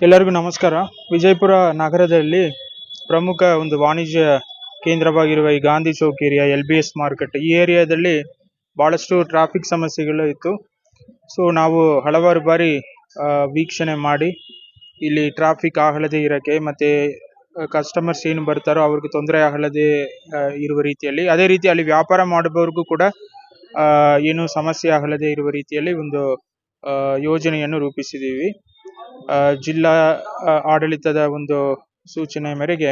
ಎಲ್ಲರಿಗೂ ನಮಸ್ಕಾರ. ವಿಜಯಪುರ ನಗರದಲ್ಲಿ ಪ್ರಮುಖ ಒಂದು ವಾಣಿಜ್ಯ ಕೇಂದ್ರವಾಗಿರುವ ಈ Gandhi Chowk area, LBS market, ಈ ಏರಿಯಾದಲ್ಲಿ ಬಹಳಷ್ಟು ಟ್ರಾಫಿಕ್ ಸಮಸ್ಯೆಗಳು ಇತ್ತು. ಸೊ ನಾವು ಹಲವಾರು ಬಾರಿ ವೀಕ್ಷಣೆ ಮಾಡಿ ಇಲ್ಲಿ ಟ್ರಾಫಿಕ್ ಆಗಲದೇ ಇರೋಕ್ಕೆ ಮತ್ತೆ ಕಸ್ಟಮರ್ಸ್ ಏನು ಬರ್ತಾರೋ ಅವ್ರಿಗೆ ತೊಂದರೆ ಆಗಲದೇ ಇರುವ ರೀತಿಯಲ್ಲಿ, ಅದೇ ರೀತಿ ಅಲ್ಲಿ ವ್ಯಾಪಾರ ಮಾಡುವವರಿಗೂ ಕೂಡ ಏನು ಸಮಸ್ಯೆ ಆಗಲದೇ ಇರುವ ರೀತಿಯಲ್ಲಿ ಒಂದು ಯೋಜನೆಯನ್ನು ರೂಪಿಸಿದ್ದೀವಿ. ಜಿಲ್ಲಾ ಆಡಳಿತದ ಒಂದು ಸೂಚನೆ ಮೇರೆಗೆ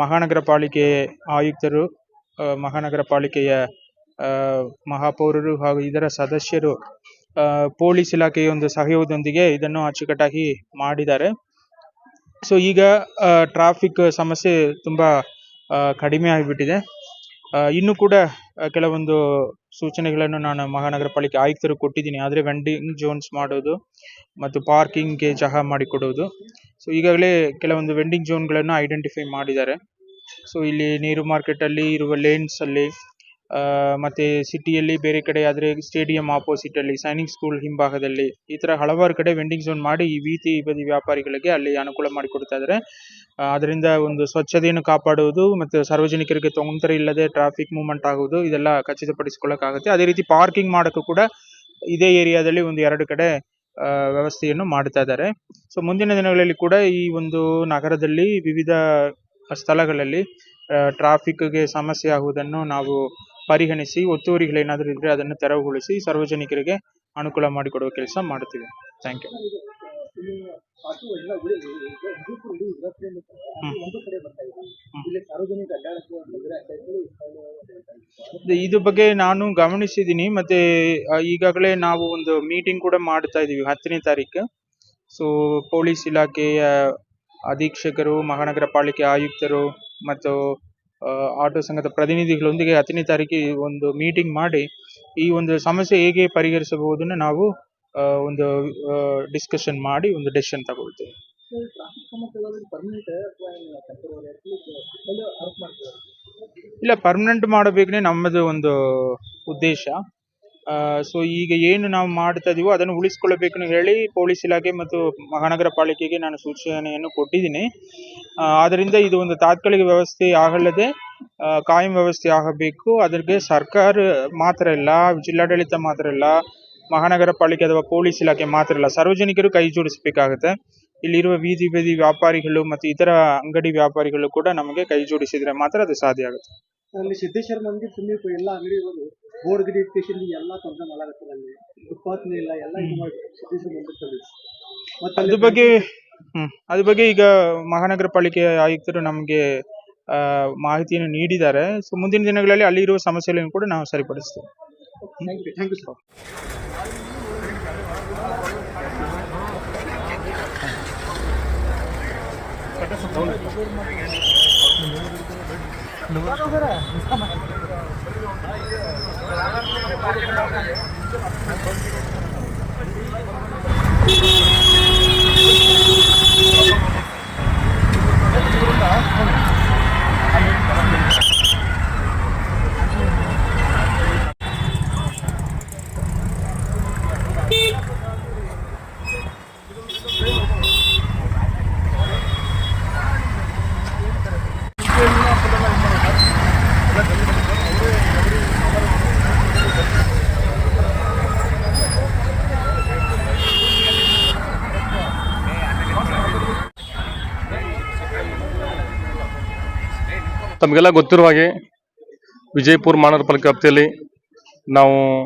ಮಹಾನಗರ ಪಾಲಿಕೆ ಆಯುಕ್ತರು, ಮಹಾನಗರ ಪಾಲಿಕೆಯ ಮಹಾಪೌರರು ಹಾಗೂ ಇದರ ಸದಸ್ಯರು, ಪೊಲೀಸ್ ಇಲಾಖೆಯ ಒಂದು ಸಹಯೋಗದೊಂದಿಗೆ ಇದನ್ನು ಅಚ್ಚುಕಟ್ಟಾಗಿ ಮಾಡಿದ್ದಾರೆ. ಸೊ ಈಗ ಟ್ರಾಫಿಕ್ ಸಮಸ್ಯೆ ತುಂಬಾ ಕಡಿಮೆ ಆಗಿಬಿಟ್ಟಿದೆ. ಇನ್ನು ಕೂಡ ಕೆಲವೊಂದು ಸೂಚನೆಗಳನ್ನು ನಾನು ಮಹಾನಗರ ಪಾಲಿಕೆ ಆಯುಕ್ತರು ಕೊಟ್ಟಿದ್ದೀನಿ. ಆದರೆ ವೆಂಡಿಂಗ್ ಝೋನ್ಸ್ ಮಾಡೋದು ಮತ್ತು ಪಾರ್ಕಿಂಗ್ಗೆ ಜಾಗ ಮಾಡಿಕೊಡುವುದು. ಸೊ ಈಗಾಗಲೇ ಕೆಲವೊಂದು ವೆಂಡಿಂಗ್ ಝೋನ್ಗಳನ್ನು ಐಡೆಂಟಿಫೈ ಮಾಡಿದ್ದಾರೆ. ಸೊ ಇಲ್ಲಿ ನೀರು ಮಾರ್ಕೆಟಲ್ಲಿ ಇರುವ ಲೇನ್ಸ್ ಅಲ್ಲಿ, ಮತ್ತೆ ಸಿಟಿಯಲ್ಲಿ ಬೇರೆ ಕಡೆ ಆದರೆ ಸ್ಟೇಡಿಯಂ ಆಪೋಸಿಟ್ ಅಲ್ಲಿ, ಸೈನಿಕ್ ಸ್ಕೂಲ್ ಹಿಂಭಾಗದಲ್ಲಿ, ಈ ತರ ಹಲವಾರು ಕಡೆ ವೆಂಡಿಂಗ್ ಝೋನ್ ಮಾಡಿ ಈ ಬೀದಿ ಬದಿ ವ್ಯಾಪಾರಿಗಳಿಗೆ ಅಲ್ಲಿ ಅನುಕೂಲ ಮಾಡಿಕೊಡ್ತಾ ಇದ್ದಾರೆ. ಅದರಿಂದ ಒಂದು ಸ್ವಚ್ಛತೆಯನ್ನು ಕಾಪಾಡುವುದು ಮತ್ತು ಸಾರ್ವಜನಿಕರಿಗೆ ತೊಂದರೆ ಇಲ್ಲದೆ ಟ್ರಾಫಿಕ್ ಮೂವ್ಮೆಂಟ್ ಆಗುವುದು, ಇದೆಲ್ಲ ಖಚಿತಪಡಿಸಿಕೊಳ್ಳಕ್ಕಾಗುತ್ತೆ. ಅದೇ ರೀತಿ ಪಾರ್ಕಿಂಗ್ ಮಾಡೋಕ್ಕೂ ಕೂಡ ಇದೇ ಏರಿಯಾದಲ್ಲಿ ಒಂದು 2 ಕಡೆ ವ್ಯವಸ್ಥೆಯನ್ನು ಮಾಡ್ತಾ ಇದ್ದಾರೆ. ಸೊ ಮುಂದಿನ ದಿನಗಳಲ್ಲಿ ಕೂಡ ಈ ಒಂದು ನಗರದಲ್ಲಿ ವಿವಿಧ ಸ್ಥಳಗಳಲ್ಲಿ ಟ್ರಾಫಿಕ್ಗೆ ಸಮಸ್ಯೆ ಆಗುವುದನ್ನು ನಾವು ಪರಿಗಣಿಸಿ ಒತ್ತುವರಿಗಳೇನಾದರೂ ಇದ್ರೆ ಅದನ್ನು ತೆರವುಗೊಳಿಸಿ ಸಾರ್ವಜನಿಕರಿಗೆ ಅನುಕೂಲ ಮಾಡಿಕೊಡುವ ಕೆಲಸ ಮಾಡ್ತೀವಿ. Thank you. ಇದ್ರ ಬಗ್ಗೆ ನಾನು ಗಮನಿಸಿದ್ದೀನಿ. ಮತ್ತೆ ಈಗಾಗಲೇ ನಾವು ಒಂದು ಮೀಟಿಂಗ್ ಕೂಡ ಮಾಡ್ತಾ ಇದೀವಿ 10ನೇ ತಾರೀಕು. ಸೊ ಪೊಲೀಸ್ ಇಲಾಖೆಯ ಅಧೀಕ್ಷಕರು, ಮಹಾನಗರ ಪಾಲಿಕೆ ಆಯುಕ್ತರು ಮತ್ತು ಆಟೋ ಸಂಘದ ಪ್ರತಿನಿಧಿಗಳೊಂದಿಗೆ 10ನೇ ತಾರೀಕಿಗೆ ಒಂದು ಮೀಟಿಂಗ್ ಮಾಡಿ ಈ ಒಂದು ಸಮಸ್ಯೆ ಹೇಗೆ ಪರಿಹರಿಸಬಹುದನ್ನು ನಾವು ಒಂದು ಡಿಸ್ಕಷನ್ ಮಾಡಿ ಒಂದು ಡೆಸಿಷನ್ ತಗೊಳ್ತೇವೆ. ಇಲ್ಲ, ಪರ್ಮನೆಂಟ್ ಮಾಡಬೇಕೇ ನಮ್ಮದು ಒಂದು ಉದ್ದೇಶ. ಸೊ ಈಗ ಏನು ನಾವು ಮಾಡ್ತಾ ಇದೀವೋ ಅದನ್ನು ಉಳಿಸ್ಕೊಳ್ಬೇಕು ಹೇಳಿ ಪೊಲೀಸ್ ಇಲಾಖೆ ಮತ್ತು ಮಹಾನಗರ ಪಾಲಿಕೆಗೆ ನಾನು ಸೂಚನೆಯನ್ನು ಕೊಟ್ಟಿದ್ದೀನಿ. ಆದ್ದರಿಂದ ಇದು ಒಂದು ತಾತ್ಕಾಲಿಕ ವ್ಯವಸ್ಥೆ ಆಗಲ್ಲದೆ ಕಾಯಂ ವ್ಯವಸ್ಥೆ ಆಗಬೇಕು. ಅದಕ್ಕೆ ಸರ್ಕಾರ ಮಾತ್ರ ಇಲ್ಲ, ಜಿಲ್ಲಾಡಳಿತ ಮಾತ್ರ ಇಲ್ಲ, ಮಹಾನಗರ ಪಾಲಿಕೆ ಅಥವಾ ಪೊಲೀಸ್ ಇಲಾಖೆ ಮಾತ್ರ ಇಲ್ಲ, ಸಾರ್ವಜನಿಕರು ಕೈ ಜೋಡಿಸಬೇಕಾಗುತ್ತೆ. ಇಲ್ಲಿರುವ ಬೀದಿ ಬದಿ ವ್ಯಾಪಾರಿಗಳು ಮತ್ತು ಇತರ ಅಂಗಡಿ ವ್ಯಾಪಾರಿಗಳು ಕೂಡ ನಮಗೆ ಕೈ ಜೋಡಿಸಿದ್ರೆ ಮಾತ್ರ ಅದು ಸಾಧ್ಯ ಆಗುತ್ತೆ. ಅಲ್ಲಿ ಸಿದ್ದೇಶ್ವರ ಮಂದಿರ ಸಮೀಪ ಎಲ್ಲ ಅಂಗಡಿಗಳು ಬೋರ್ಡ್ ಗಿಡಿ ಸ್ಟೇಷನ್ ಎಲ್ಲ ತೊಂದರೆ ಮಾಡಾಕತ್ತಾರೆ. ಅಲ್ಲಿ ಉತ್ಪಾದನೆ ಇಲ್ಲ, ಎಲ್ಲ ಇದು ಮಾಡಿ ಸಿದ್ದೇಶ್ವರ ಮಂದಿರದಲ್ಲಿ ಅದ್ರ ಬಗ್ಗೆ ಈಗ ಮಹಾನಗರ ಪಾಲಿಕೆ ಆಯುಕ್ತರು ನಮಗೆ ಮಾಹಿತಿಯನ್ನು ನೀಡಿದ್ದಾರೆ. ಸೊ ಮುಂದಿನ ದಿನಗಳಲ್ಲಿ ಅಲ್ಲಿ ಇರುವ ಸಮಸ್ಯೆಗಳನ್ನು ಕೂಡ ನಾವು ಸರಿಪಡಿಸ್ತೇವೆ. Thank you sir. ತಮಗೆಲ್ಲ ಗೊತ್ತಿರುವ ಹಾಗೆ ವಿಜಯಪುರ ಮಹಾನಗರ ಪಾಲಿಕೆ ವ್ಯಾಪ್ತಿಯಲ್ಲಿ ನಾವು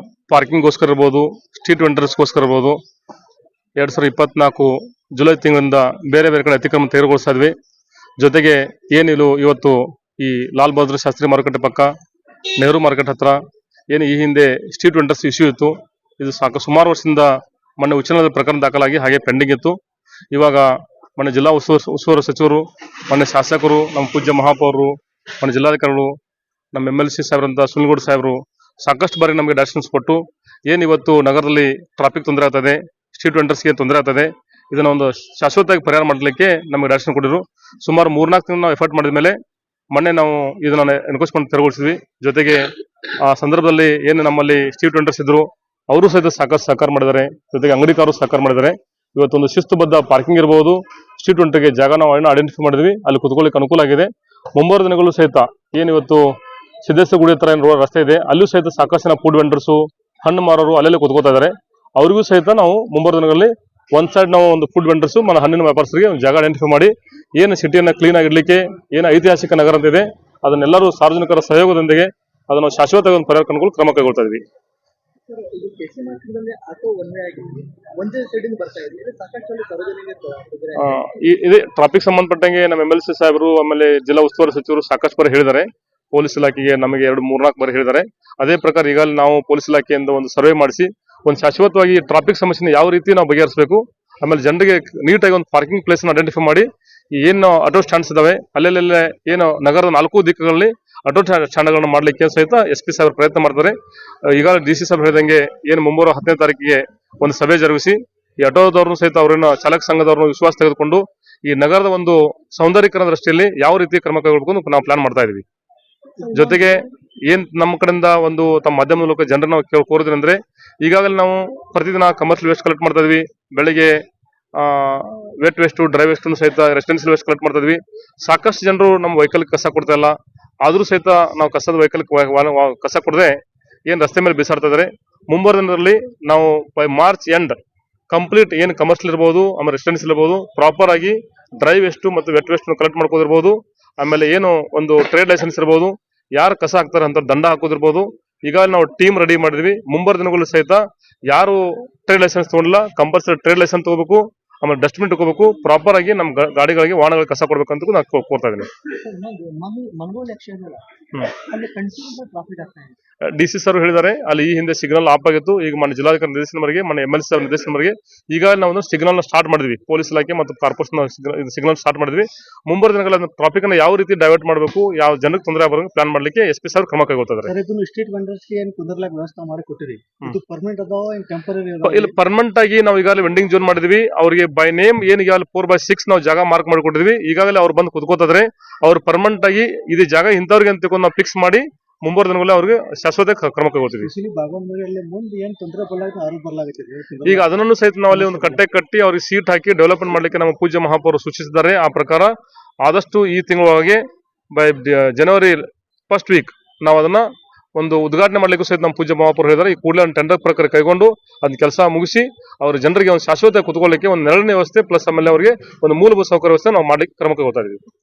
ಪಾರ್ಕಿಂಗ್ಗೋಸ್ಕರ ಇರ್ಬೋದು, ಸ್ಟ್ರೀಟ್ ವೆಂಡರ್ಸ್ಗೋಸ್ಕರ ಇರ್ಬೋದು, 2024 ಜುಲೈ ತಿಂಗಳಿಂದ ಬೇರೆ ಬೇರೆ ಕಡೆ ಅತಿಕ್ರಮ ತೆರವುಗೊಳಿಸ್ತಾ ಇದ್ವಿ. ಜೊತೆಗೆ ಏನಿಲ್ಲ ಇವತ್ತು ಈ ಲಾಲ್ ಬಹದ್ದೂರ್ ಶಾಸ್ತ್ರಿ ಮಾರುಕಟ್ಟೆ ಪಕ್ಕ ನೆಹರು ಮಾರ್ಕೆಟ್ ಹತ್ರ ಏನು ಈ ಹಿಂದೆ ಸ್ಟ್ರೀಟ್ ವೆಂಡರ್ಸ್ ಇಶ್ಯೂ ಇತ್ತು, ಇದು ಸುಮಾರು ವರ್ಷದಿಂದ ಮೊನ್ನೆ ಉಚ್ಚ ನ್ಯಾಯಾಲಯದ ಪ್ರಕರಣ ದಾಖಲಾಗಿ ಹಾಗೆ ಪೆಂಡಿಂಗ್ ಇತ್ತು. ಇವಾಗ ಮೊನ್ನೆ ಜಿಲ್ಲಾ ಉಸ್ತುವಾರಿ ಸಚಿವರು, ಮೊನ್ನೆ ಶಾಸಕರು, ನಮ್ಮ ಪೂಜ್ಯ ಮಹಾಪೌರರು, ಮೊನ್ನೆ ಜಿಲ್ಲಾಧಿಕಾರಿಗಳು, ನಮ್ಮ MLC ಸಾಹೇಬ್ರಂತ ಸುನಿಲ್ಗೌಡ ಸಾಹೇಬರು ಸಾಕಷ್ಟು ಬಾರಿ ನಮಗೆ ಡೈರೆಕ್ಷನ್ಸ್ ಕೊಟ್ಟು ಏನು ಇವತ್ತು ನಗರದಲ್ಲಿ ಟ್ರಾಫಿಕ್ ತೊಂದರೆ ಆಗ್ತದೆ, ಸ್ಟ್ರೀಟ್ ವೆಂಡರ್ಸ್ಗೆ ತೊಂದರೆ ಆಗ್ತದೆ, ಇದನ್ನ ಒಂದು ಶಾಶ್ವತವಾಗಿ ಪರಿಹಾರ ಮಾಡಲಿಕ್ಕೆ ನಮಗೆ ಡೈರೆಕ್ಷನ್ ಕೊಟ್ಟಿದ್ರು. ಸುಮಾರು 3-4 ತಿಂಗಳು ನಾವು ಎಫರ್ಟ್ ಮಾಡಿದ ಮೇಲೆ ಮೊನ್ನೆ ನಾವು ಇದನ್ನ ಎನ್ಕೋಸ್ಮೆಂಟ್ ತೆರವುಗೊಳಿಸಿದ್ವಿ. ಜೊತೆಗೆ ಆ ಸಂದರ್ಭದಲ್ಲಿ ಏನು ನಮ್ಮಲ್ಲಿ ಸ್ಟ್ರೀಟ್ ವೆಂಡರ್ಸ್ ಇದ್ರು ಅವರು ಸಹಿತ ಸಾಕಷ್ಟು ಸಹಕಾರ ಮಾಡಿದ್ದಾರೆ. ಜೊತೆಗೆ ಅಂಗಡಿಕಾರರು ಸಹಕಾರ ಮಾಡಿದ್ದಾರೆ. ಇವತ್ತೊಂದು ಶಿಸ್ತುಬದ್ಧ ಪಾರ್ಕಿಂಗ್ ಇರಬಹುದು, ಸ್ಟ್ರೀಟ್ ವೆಂಡರ್ಗೆ ಜಾಗ ನಾವು ಐಡೆಂಟಿಫೈ ಮಾಡಿದ್ವಿ, ಅಲ್ಲಿ ಕುತ್ಕೊಳ್ಳಿಕ್ಕೆ ಅನುಕೂಲ ಆಗಿದೆ. ಮುಂಬರುವ ದಿನಗಳು ಸಹಿತ ಏನು ಇವತ್ತು ಸಿದ್ದೇಶ್ವರ ಗುಡಿ ಹತ್ರ ಏನು ರಸ್ತೆ ಇದೆ, ಅಲ್ಲೂ ಸಹಿತ ಸಾಕಷ್ಟು ಜನ ಫುಡ್ ವೆಂಡರ್ಸು, ಹಣ್ಣು ಮಾರೋರು ಅಲ್ಲೆಲ್ಲ ಕುತ್ಕೋತಾ ಇದ್ದಾರೆ. ಅವರಿಗೂ ಸಹಿತ ನಾವು ಮುಂಬರುವ ದಿನಗಳಲ್ಲಿ ಒಂದ್ ಸೈಡ್ ನಾವು ಒಂದು ಫುಡ್ ವೆಂಡರ್ಸು ಮತ್ತು ಹಣ್ಣಿನ ವ್ಯಾಪಾರಸ್ಥರಿಗೆ ಒಂದು ಜಾಗ ಐಡೆಂಟಿಫೈ ಮಾಡಿ ಏನು ಸಿಟಿಯನ್ನು ಕ್ಲೀನ್ ಆಗಿಡ್ಲಿಕ್ಕೆ ಏನು ಐತಿಹಾಸಿಕ ನಗರ ಅಂತ ಇದೆ ಅದನ್ನೆಲ್ಲರೂ ಸಾರ್ವಜನಿಕರ ಸಹಯೋಗದೊಂದಿಗೆ ಅದನ್ನು ಶಾಶ್ವತ ಒಂದು ಪರಿಹಾರ ಕಂಡುಕೊಳ್ಳಲು ಕ್ರಮ ಕೈಗೊಳ್ತಾ ಇದ್ವಿ. ಸರ್, ಇದು ಕೆಸಿ ಮಾರ್ಕೆಟ್ನಲ್ಲಿ ಆಟೋ ಒಂದೇ ಆಗಿದೆ, ಒಂದೇ ಸೈಡಿಂದ ಬರ್ತಾ ಇದೆ. ಇದು ಸಾಕಷ್ಟು ಅಲ್ಲಿ ಸಾರ್ವಜನಿಕ ತೊಂದರೆ ಆಗಿದೆ. ಇದೇ ಟ್ರಾಫಿಕ್ ಸಂಬಂಧಪಟ್ಟಂಗೆ ನಮ್ಮ MLC ಸಾಹೇಬರು ಆಮೇಲೆ ಜಿಲ್ಲಾ ಉಸ್ತುವಾರಿ ಸಚಿವರು ಸಾಕಷ್ಟು ಬಾರಿ ಹೇಳಿದ್ದಾರೆ. ಪೊಲೀಸ್ ಇಲಾಖೆಗೆ ನಮಗೆ 2-3-4 ಬಾರಿ ಹೇಳಿದ್ದಾರೆ. ಅದೇ ಪ್ರಕಾರ ಈಗಾಗಲೇ ನಾವು ಪೊಲೀಸ್ ಇಲಾಖೆಯಿಂದ ಒಂದು ಸರ್ವೆ ಮಾಡಿಸಿ ಒಂದು ಶಾಶ್ವತವಾಗಿ ಟ್ರಾಫಿಕ್ ಸಮಸ್ಯೆನ ಯಾವ ರೀತಿ ನಾವು ಬಗೆಹರಿಸಬೇಕು, ಆಮೇಲೆ ಜನರಿಗೆ ನೀಟಾಗಿ ಒಂದು ಪಾರ್ಕಿಂಗ್ ಪ್ಲೇಸ್ ಐಡೆಂಟಿಫೈ ಮಾಡಿ ಏನು ಆಟೋ ಸ್ಟ್ಯಾಂಡ್ಸ್ ಇದಾವೆ ಅಲ್ಲೆಲ್ಲೆಲ್ಲ ಏನು ನಗರದ 4 ದಿಕ್ಕುಗಳಲ್ಲಿ ಆಟೋ ಸ್ಟ್ಯಾಂಡ್ಗಳನ್ನು ಮಾಡಲಿಕ್ಕೆ ಸಹಿತ SP ಸಾಹೇಬರು ಪ್ರಯತ್ನ ಮಾಡ್ತಾರೆ. ಈಗಾಗಲೇ DC ಸಾಹೇಬರು ಹೇಳಿದಂಗೆ ಏನು ಮುಂಬರುವ 10ನೇ ತಾರೀಕಿಗೆ ಒಂದು ಸಭೆ ಜರುಗಿಸಿ ಈ ಆಟೋದವ್ರನ್ನು ಸಹಿತ ಅವರನ್ನ ಚಾಲಕ ಸಂಘದವ್ರನ್ನು ವಿಶ್ವಾಸ ತೆಗೆದುಕೊಂಡು ಈ ನಗರದ ಒಂದು ಸೌಂದರ್ಯೀಕರಣ ದೃಷ್ಟಿಯಲ್ಲಿ ಯಾವ ರೀತಿ ಕ್ರಮ ಕೈಗೊಳ್ಳಬೇಕು ನಾವು ಪ್ಲಾನ್ ಮಾಡ್ತಾ ಇದೀವಿ. ಜೊತೆಗೆ ಏನ್ ನಮ್ಮ ಕಡೆಯಿಂದ ಒಂದು ತಮ್ಮ ಮಾಧ್ಯಮ ಮೂಲಕ ಜನರನ್ನ ನಾವು ಕೋರಿದ್ರಂದ್ರೆ ಈಗಾಗಲೇ ನಾವು ಪ್ರತಿದಿನ ಕಮರ್ಷಿಯಲ್ ವೇಸ್ಟ್ ಕಲೆಕ್ಟ್ ಮಾಡ್ತಾ ಇದೀವಿ. ಬೆಳಿಗ್ಗೆ ವೆಟ್ ವೇಸ್ಟ್, ಡ್ರೈ ವೇಸ್ಟ್ ಸಹಿತ ರೆಸಿಡೆನ್ಸಿಯಲ್ ವೇಸ್ಟ್ ಕಲೆಕ್ಟ್ ಮಾಡ್ತಾ ಇದೀವಿ. ಸಾಕಷ್ಟು ಜನರು ನಮ್ಮ ವೆಹಿಕಲ್ ಕಸ ಕೊಡ್ತಾ ಇಲ್ಲ, ಆದ್ರೂ ಸಹಿತ ನಾವು ಕಸದ ವೆಹಿಕಲ್ ಕಸ ಕೊಡದೆ ಏನ್ ರಸ್ತೆ ಮೇಲೆ ಬಿಸಾಡ್ತಾ ಇದಾರೆ. ಮುಂಬರುವ ದಿನದಲ್ಲಿ ನಾವು ಬೈ ಮಾರ್ಚ್ ಎಂಡ್ ಕಂಪ್ಲೀಟ್ ಏನು ಕಮರ್ಷಿಯಲ್ ಇರಬಹುದು ಆಮೇಲೆ ರೆಸಿಡೆನ್ಸಿಯಲ್ ಇರಬಹುದು ಪ್ರಾಪರ್ ಆಗಿ ಡ್ರೈ ವೇಸ್ಟ್ ಮತ್ತು ವೆಟ್ ವೇಸ್ಟ್ ಕಲೆಕ್ಟ್ ಮಾಡ್ಕೋದಿರ್ಬೋದು. ಆಮೇಲೆ ಏನು ಒಂದು ಟ್ರೇಡ್ ಲೈಸೆನ್ಸ್ ಇರಬಹುದು, ಯಾರು ಕಸ ಹಾಕ್ತಾರೆ ಅಂತ ದಂಡ ಹಾಕೋದಿರ್ಬೋದು. ಈಗಾಗಲೇ ನಾವು ಟೀಮ್ ರೆಡಿ ಮಾಡಿದ್ವಿ. ಮುಂಬರುವ ದಿನಗಳು ಸಹಿತ ಯಾರು ಟ್ರೇಡ್ ಲೈಸೆನ್ಸ್ ತಗೊಂಡಿಲ್ಲ ಕಂಪಲ್ಸರಿ ಟ್ರೇಡ್ ಲೈಸೆನ್ಸ್ ತಗೋಬೇಕು, ಆಮೇಲೆ ಡಸ್ಟ್ಬಿನ್ ತಗೋಬೇಕು, ಪ್ರಾಪರ್ ಆಗಿ ನಮ್ಮ ಗಾಡಿಗಳಿಗೆ ವಾಹನಗಳಿಗೆ ಕಸ ಕೊಡ್ಬೇಕಂತ ನಾನು ಕೋರ್ತಾ ಇದ್ದೀನಿ. ಮನಗೋಲ್ ಎಕ್ಸ್ಚೇಂಜ್ ಅಲ್ಲಿ ಕಂಟಿನ್ಯೂ ಟ್ರಾಫಿಕ್ ಆಗ್ತಾ ಇದೆ. DC ಸರ್ ಹೇಳಿದ್ದಾರೆ ಅಲ್ಲಿ ಈ ಹಿಂದೆ ಸಿಗ್ನಲ್ ಆಫ್ ಆಗಿತ್ತು. ಈಗ మన ಜಿಲ್ಲಾಧಿಕಾರಿ ನಿರ್ದೇಶನ ಮೇರೆಗೆ మన MLC ಸಾಹೇಬ್ ನಿರ್ದೇಶನ ಮೇರೆಗೆ ಈಗ ನಾವು ಸಿಗ್ನಲ್ ನ ಸ್ಟಾರ್ಟ್ ಮಾಡಿದ್ವಿ. ಪೊಲೀಸ್ ಇಲಾಖೆ ಮತ್ತು ಕಾರ್ಪೊರೇಷನ್ ಸಿಗ್ನಲ್ ಸ್ಟಾರ್ಟ್ ಮಾಡಿದ್ವಿ. ಮುಂಬರುವ ದಿನಗಳಲ್ಲಿ ಟ್ರಾಫಿಕ್ ಅನ್ನು ಯಾವ ರೀತಿ ಡೈವರ್ಟ್ ಮಾಡಬೇಕು, ಯಾವ ಜನಕ್ಕೆ ತೊಂದರೆ ಆಗಬಾರದು ಪ್ಲಾನ್ ಮಾಡ್ಲಿಕ್ಕೆ SP ಸಾಹೇಬ್ ಕ್ರಮ ಕೈಗೊಳ್ತಾರೆ. ಇದನ್ನು ಸ್ಟ್ರೀಟ್ ವೆಂಡರ್ಸ್ ಏನು ಕುಂದರ್ಲಾಕ ವ್ಯವಸ್ಥೆ ಮಾಡಿ ಕೊಟ್ಟಿರಿ, ಇದು ಪರ್ಮನೆಂಟ್ ಅದಾವ ಏನು ಟೆಂಪರರಿ? ಇಲ್ಲಿ ಪರ್ಮನೆಂಟ್ ಆಗಿ ನಾವು ಈಗಾಗಲೇ ವೆಂಡಿಂಗ್ ಝೋನ್ ಮಾಡಿದ್ವಿ. ಅವರಿಗೆ ಬೈ ನೇಮ್ ಏನು ಈಗಾಗಲೇ 4/6 ನಾವು ಜಾಗ ಮಾರ್ಕ್ ಮಾಡಿಕೊಟ್ಟಿದ್ವಿ. ಈಗಾಗಲೇ ಅವ್ರು ಬಂದು ಕುತ್ಕೋತಿದ್ರೆ ಅವ್ರು ಪರ್ಮನೆಂಟ್ ಆಗಿ ಇದು ಜಾಗ ಇಂಥವ್ರಿಗೆ ಅಂತ ನಾವು ಫಿಕ್ಸ್ ಮಾಡಿ ಮುಂಬರುವ ದಿನಗಳಲ್ಲಿ ಅವ್ರಿಗೆ ಶಾಶ್ವತ ಕ್ರಮ ಕೈಗೊಳ್ತೀವಿ. ಮುಂದೆ ಏನ್ ತೊಂದರೆ ಬರ್ಲಾಗತ್ತಿದೆ, ಈಗ ಅದನ್ನು ಸಹಿತ ನಾವಲ್ಲಿ ಒಂದು ಕಟ್ಟೆ ಕಟ್ಟಿ ಅವ್ರಿಗೆ ಸೀಟ್ ಹಾಕಿ ಡೆವಲಪ್ಮೆಂಟ್ ಮಾಡ್ಲಿಕ್ಕೆ ನಮ್ಮ ಪೂಜ್ಯ ಮಹಾಪೌರು ಸೂಚಿಸಿದ್ದಾರೆ. ಆ ಪ್ರಕಾರ ಆದಷ್ಟು ಈ ತಿಂಗಳೊಳಗೆ ಬೈ ಜನವರಿ ಫಸ್ಟ್ ವೀಕ್ ನಾವು ಅದನ್ನ ಒಂದು ಉದ್ಘಾಟನೆ ಮಾಡ್ಲಿಕ್ಕೂ ಸಹಿತ ನಮ್ಮ ಪೂಜ್ಯ ಮಹಾಪೌರು ಹೇಳಿದ್ದಾರೆ. ಈ ಕೂಡಲೇ ಒಂದು ಟೆಂಡರ್ ಪ್ರಕಾರ ಕೈಗೊಂಡು ಅದನ್ನ ಕೆಲಸ ಮುಗಿಸಿ ಅವ್ರ ಜನರಿಗೆ ಒಂದು ಶಾಶ್ವತ ಕುತ್ಕೊಳ್ಳಿಕ್ಕೆ ಒಂದು ನೆರಳಿನ ವ್ಯವಸ್ಥೆ ಪ್ಲಸ್ ಆಮೇಲೆ ಅವರಿಗೆ ಒಂದು ಮೂಲಭೂತ ಸೌಕರ್ಯ ವ್ಯವಸ್ಥೆ ನಾವು ಮಾಡ್ಲಿಕ್ಕೆ ಕ್ರಮ ಕೈಗೊಳ್ತಾ ಇದೀವಿ.